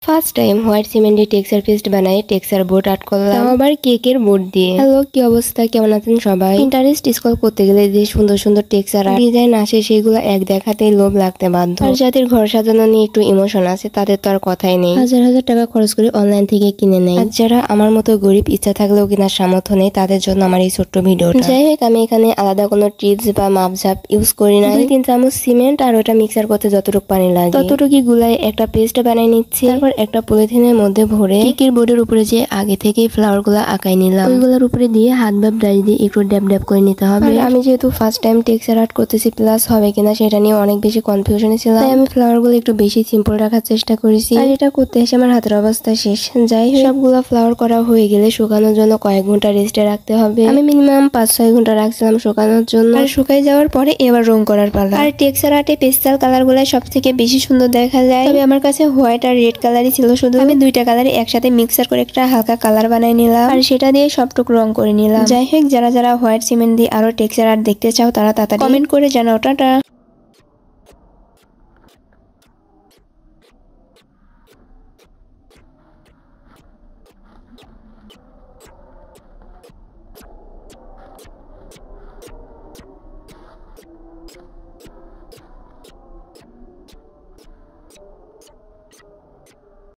First time white সিমেন্টের texture paste বানাই texture board art করলাম, আবার কেকের বোর্ড দিয়ে। হ্যালো, কি অবস্থা, কেমন আছেন সবাই? ইন্টারেস্ট স্ক্রল করতে গেলে যে সুন্দর সুন্দর টেক্সচার আর ডিজাইন আসে সেগুলো এক দেখাতেই লোভ লাগতে বাধ্য। আর যাদের ঘর সাজানো নিয়ে একটু ইমোশন আছে তাদের তো আর কথাই নেই, হাজার হাজার টাকা খরচ করে অনলাইন থেকে কিনে নেয়। আর যারা আমার মতো গরিব, ইচ্ছা থাকলেও কেনার সামর্থ্য নেই, তাদের জন্য আমার এই ছোট্ট ভিডিওটা। যাই হোক, আমি এখানে আলাদা কোনো টিপস বা মাপঝাপ ইউজ করি না। 2-3 চামচ সিমেন্ট আর ওটা মিক্সার করতে যতটুকু পানি লাগে ততটুকু গুলাই একটা পেস্ট বানাই নিচ্ছি। তারপর একটা পলিথিনের মধ্যে ভরে কেকের বোর্ডের উপরে যে আগে থেকে ফ্লাওয়ার গুলা আঁকাই নিলাম, ওইগুলোর উপরে দিয়ে হাত বা ব্রাশ দিয়ে একটু ড্যাব ড্যাব করে নিতে হবে। আমি যেহেতু ফার্স্ট টাইম টেক্সচার আর্ট করতেছি, প্লাস হবে কিনা সেটা নিয়ে অনেক বেশি কনফিউশনে ছিলাম, তাই আমি ফ্লাওয়ার গুলো একটু বেশি সিম্পল রাখার চেষ্টা করেছি। আর এটা করতে এসে আমার হাতের অবস্থা শেষ। যাই হোক, সবগুলো ফ্লাওয়ার করা হয়ে গেলে শুকানোর জন্য কয়েক ঘন্টা রেস্টে রাখতে হবে। আমি মিনিমাম 5-6 ঘন্টা রাখছিলাম শুকানোর জন্য। আর শুকাই যাওয়ার পরে এবার রং করার পালা। আর টেক্সচার আর্টে পেস্টাল কালার গুলা সব থেকে বেশি সুন্দর দেখা যায়, তবে আমার কাছে হোয়াইট আর রেড কালারই ছিল শুধু। আমি দুইটা কালারই একসাথে মিক্সার করে একটা হালকা কালার বানাই নিলাম, আর সেটা দিয়ে সবটুকু রং করে নিলাম। যাই হোক, যারা যারা হোয়াইট সিমেন্ট দিয়ে আরো টেক্সচার আর্ট দেখতে চাও তারা তাড়াতাড়ি কমেন্ট করে জানাও। টাটা।